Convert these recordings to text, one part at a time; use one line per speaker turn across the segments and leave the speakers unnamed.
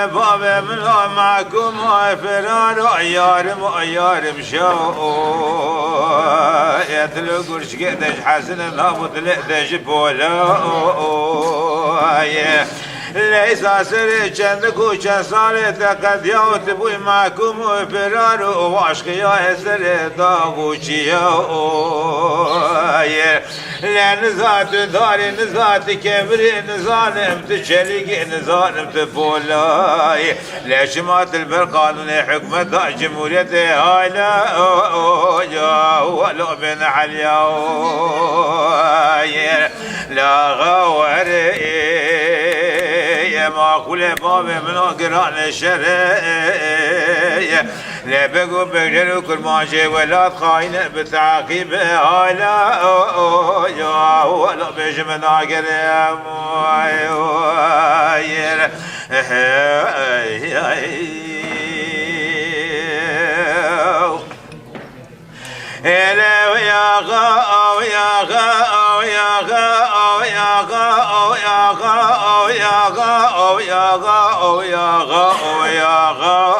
بابا من معكم فرار عيار مشاو يتلو قرش قدش حسن نابط لقدش بولا ليس سري چندك وچند سال تقد يوت بوي معكم فرار وعشقيا سري داغوچيا لنزات داري نزات كبري نظالم تشلق نظالم تفولاي ليش مات بالقانون حكمة جمهورية هاي لا ولو بن عليا لا غوري ما كل باب من قران الشرع لا بقوا بقدروا كل ما جاء ولاد خاين بتعقيب هلا ولا بيج من اقر يا ويا غا ويا غا ويا غا ويا غا ويا غا ويا غا ويا غا ويا غا ويا غا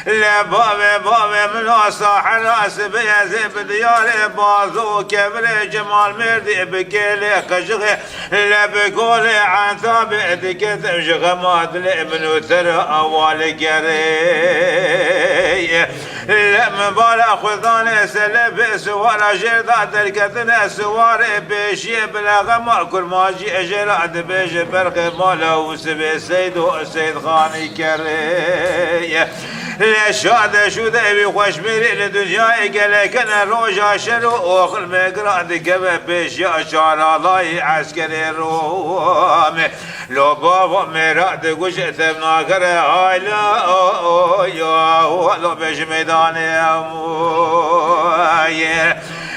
لا بابا من صاحر راس بيزيب دياري بازو كبر جمال مردي بكيلي قشغي لا بقولي عن ثابت كتب شغمات لابن ترى اول قري لا مبارا خذاني سلب سوار جردات الكتنا سوار بيشي بلا غما كل ما جي اجراد بيش برق مالا وسبي سيد خاني كري لشاد شو ذي خوش ميري لدنيا قالك انا روجا شرو اخر مقراد قبل بيش يا شارع لاي عسكري رومي لو بابا مراد قشت بناكر هاي لا يا لو بيش ميداني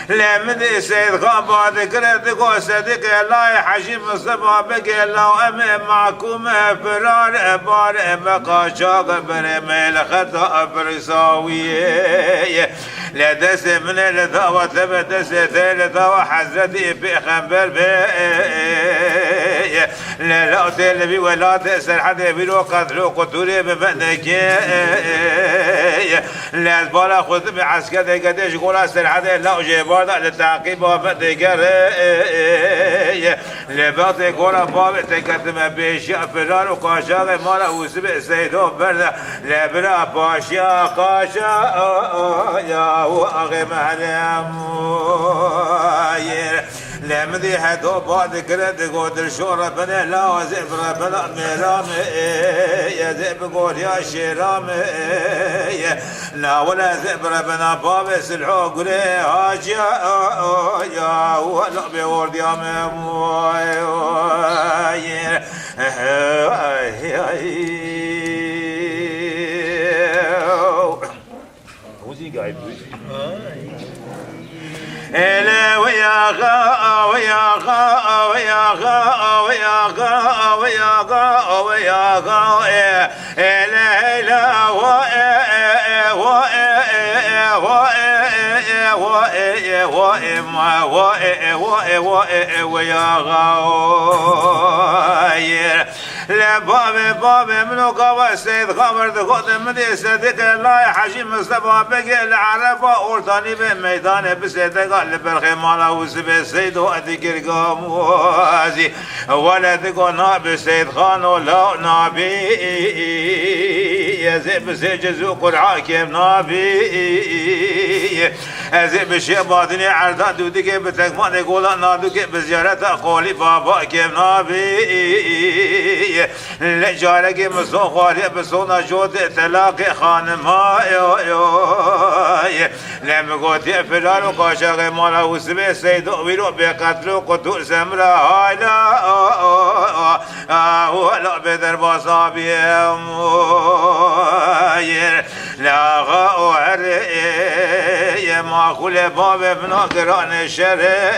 لمدي سيد خان بعد كرد قو صديق الله حجيب مصطفى بقي الله امين معكم فرار بار مقاشاق برميل خطا برساويه لا دس من الثوى ثبت الثوى حزتي في خنبر لا لا تلبي ولا تسر حدا بلو قتلو قتولي ببدك لا البالا خذ بعسكري قديش قول اسر حدا لا جيبادا للتعقيب وبدك لباطي قول باب تكتم بيشيا فرار وقاشا مالا وسبع سيدو برد لا برا باشيا قاشا يا واغي مهلم لمدي حدو بعد كرد قدر شورة بنا لا زبر بلا ميرام يا زب قول يا شيرام لا ولا زبر بنا باب سلحو قولي هاج يا ولا بيورد يا مموي وزي قاعد إلا ويا غا ويا غا ويا غا ويا غا ويا غا ويا غا إلا إلا ويا غا لا بابي منو قوى السيد خمر دخوت مدي صديق الله حجي مصطفى بقي العربة أولتاني بميدان بسيدة قال برخي مالا وسبي السيد وأذكر قاموزي ولا ذكو نابي السيد خان ولا نابي يزيب سيجزو قرعا كيف نابي أزيب الشيء باطني عردات ودكي بتكمان يقول نادوكي بزيارة قولي بابا كيف نابي لجارك مسو خالي بسونا جود تلاقي خانم هاي لما قلت فلان وقاشق مالا وسبي سيد ويلو بقتلو قتل سمرا هاي لا ولا بدر بصابيهم لا غاور ما خل باب بناقران الشرع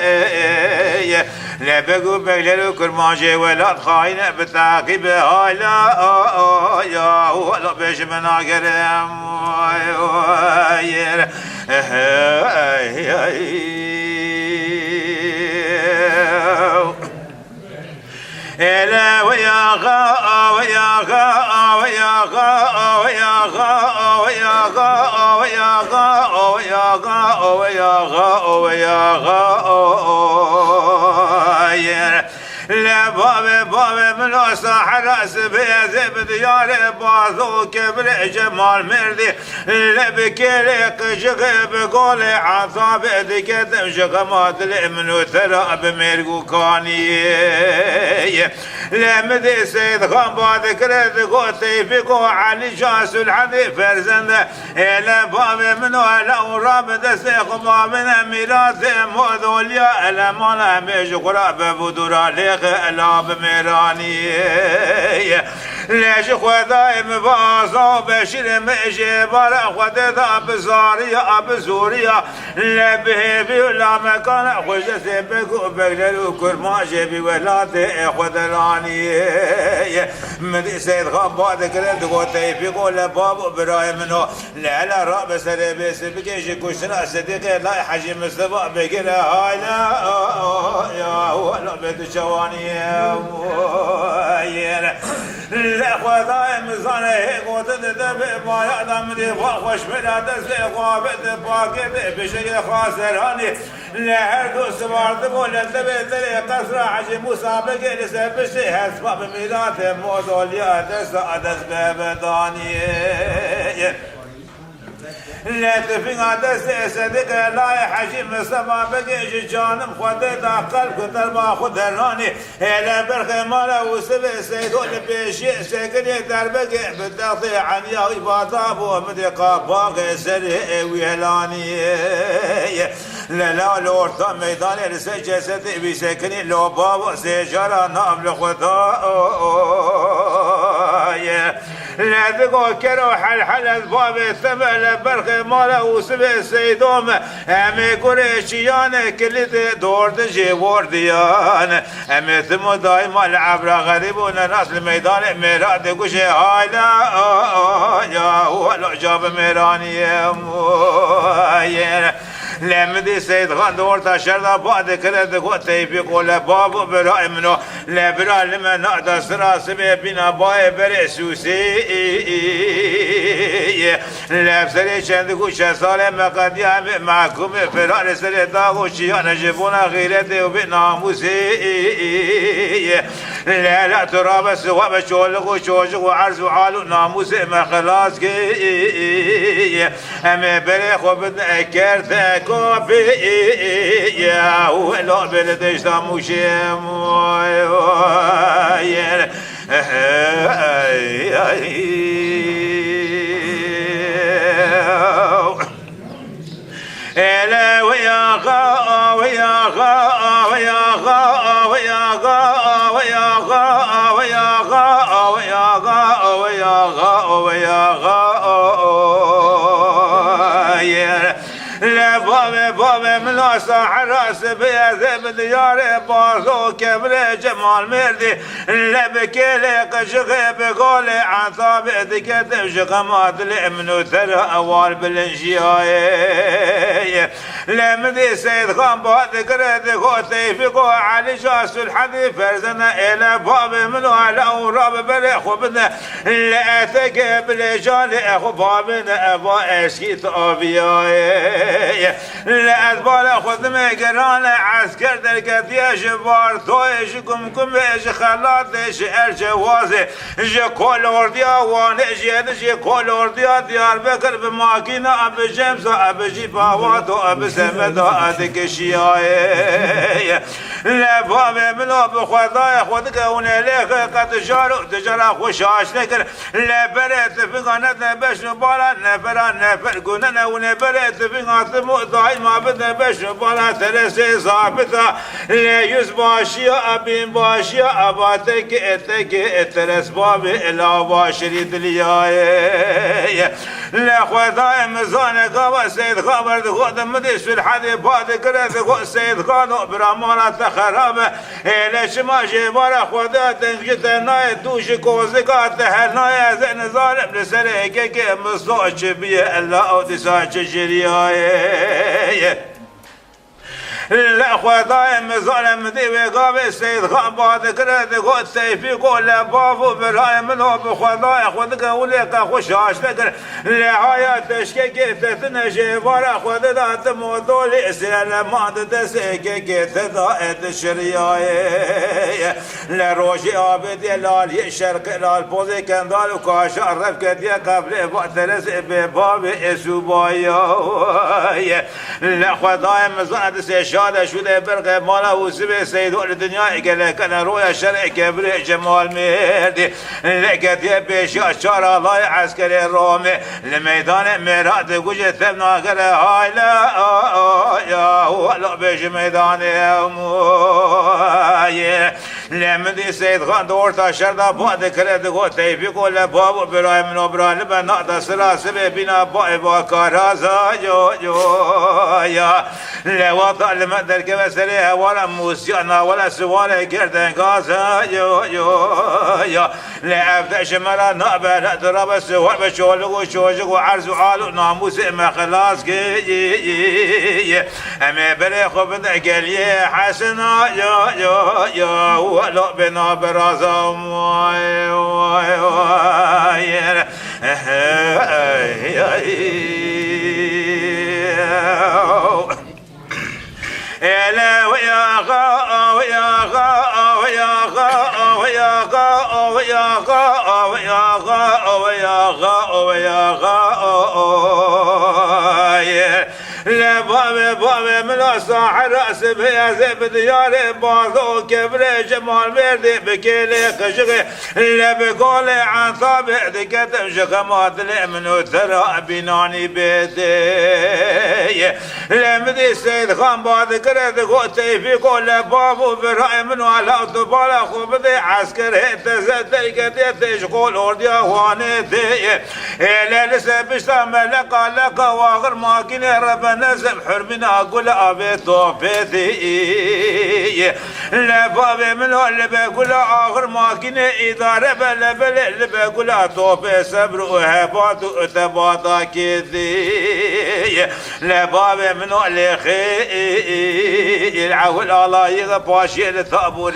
لا بقو بقللو كرماجي ولاد خاينة بتعقيب هاي لا يا ولا بيش بناقرهم إلا ويا غا ويا غا ويا غا ويا غا ويا غا ويا غا ويا غا ويا غا ويا غا لا باب من صحراء سبيز بديار باذو كبر جمال مردي لا بكيري قشق بقولي عصاب دكتم شغمات الامنو ترى بمرقو كاني لا مدي سيد خان بعد كرد قوتي فيكو علي جاس الحدي فرزند لا باب منو لو راب دسيق بابنا ميراث موذوليا الامانة ميش قراب بدورا ليخ الاب ميراني ليش خدايم بازو بشير ميجي برا خدتا بزاريا بزوريا لا بهبي ولا مكان خوجتي بكو بقللو كرماجي بولاتي خدراني مدي سيد خباد كرد قوتي بيقول بابو براي منو لا لا راب سربي سبكيش كشنا صديقي لا حجي مصطفى بقرا هاي لا يا ولا بيت شواني لا خداي مزانه هيك تدب ما يقدم دي خوش بلا دسي قابت باكت بشي خاسراني لا هردو سوارد بولا تبي قصر عجي مسابق لسبشي هسباب ميلاد مودوليا دس بابداني لا تفين عدس صدق لا حجيم سما بقيش جانم خدت عقل كتر ما خدراني لا برخ مالا وسبي سيدون بيشي سيقني دربقي بالدقي عن ياوي باطابو مدقا باقي سري ويهلاني لا لورتا ميدان رسي جسدي بيسكني لو بابو سيجارة نام لخطا لا تقول كرو حل الباب الثمل برخ مالا وسبي سيدوم امي قريشيان كلت دورد جي ورديان امي ثم دايما العبرة غريبون ناس الميدان ميراد قشي هاي لا يا ولو جاب ميراني لمدي سيد خان دورتا شردا بعد كرد قوتي بيقول بابو براي منو لا برا لما نقدر سرا سبي بنا باي برسوسي لا بسري چند گوشه سال مقدیم محکوم فرار سر داغوشی نجبونا غیرت و بناموسی لا تراب سواب شولق و شوشق و عرض و عال و ناموس مخلاص کی همه بره خوب اکرت کافی یا ولا بلدش داموشیم إلا ويا غا ويا غا ويا غا ويا غا ويا غا ويا غا ويا غا ويا غا ويا غا لا باب من صحراء سبيز بديار بازو كبر جمال مردي لا بكيلي قشق بقولي عصاب دكتم شقمات الامنو ترى اوال بالانشياء لا مدي سيد خان بعد كرد قوتي فيقو علي جاس الحدي فرزنا الى باب منو على اوراب بريخو بدنا لا اتك بالجال اخو بابنا ابا اشكيت ابياي لا أدبال خدمة قرانة عسكر دركت ياش بارتويش كم ايش خلاتش ارجوازي جي كل ورديا وانش يدش كل ورديا ديار بكر بماكينة اب جمسة اب جي باواتو اب سمداتك شياي لا بابي منو بخداي خودك ونليك قد جارو تجرا خوشاش لكن لا بريت فينا باش بالا نفر نفر قلنا ونبريت فينا ثمو ضاي ما بدنا باش بالا ثلاثة ظابطة لا يزباشي أبين باشي أباتك اتك ترس بابي لا باشريد لياي لا خداي مزان قوا سيد خبر خود مدش في الحدي بعد كرت خود سيد خانو برامانا تخرب ليش ما جبار خدا تنجت ناي دوش كوزكات هناي زين ظالم لسرك كي مصوش بيه الا او تساج جرياي لا خداي مظلم دي وقاب سيد خباد كرد قد سيفي كل بابو براي منو بخداي خدك ولك خوشاش لكن لهايا تشكي تتنا جبار خد ذات مودول سلام تسكي تدائت الشرياي لا روشي عبد لال يشرق لال بوزي كان دال وكاش عرف كدي قبل وقت رزق بباب اسوبايا لا خداي مظلم شاده شده برق مالا وسبه سيدو الدنيا قال كان رويا شرع كبر جمال مهدي لقد يبيش اشار الله عسكري الرومي لميدان مراد وجه ثمنا قال هاي لا يا ولا بيش ميدان لمدي سيد خان دورتا شردا بعد كرد قو تيفي كل باب براي من بران بنا سلاسل بنا باي باكارازا جو يا لوطا المدر كبسريها ولا موسيانا ولا سوالة كردن غازا يا لا أبدأ شمالا نقبل لا تراب السوال بشولك وشوجك وعرز وعالو ناموس ما خلاص كي أما بلي خبن قلي حسنا يا ولا بنا برازا يا ويا غا ويا غا ويا غا ويا غا ويا غا ويا غا ويا غا ويا غا لا بابي من الصاحر راس بيا زب دياري باضو كبر جمال مردي بكيلي قشغي لا بقولي عن طابع دكتم شخمات منو ترى بناني بيدي لا مدي سيد خان بعد كرد قوتي في كل بابو براي منو على طبالا خوبدي عسكر تزدي كدي تشغل اورديا وانتي لا لسه بشتا ملقا لقا واغر ماكيني ربنا نزم حرمنا اقول ابي توفيتي لا بابي منو اللي بقول اخر ماكيني اداره بل اللي بقول توفي صبر وهبات وثبات كذي لا بابي منو اللي خي العول الله يغباشي الثابور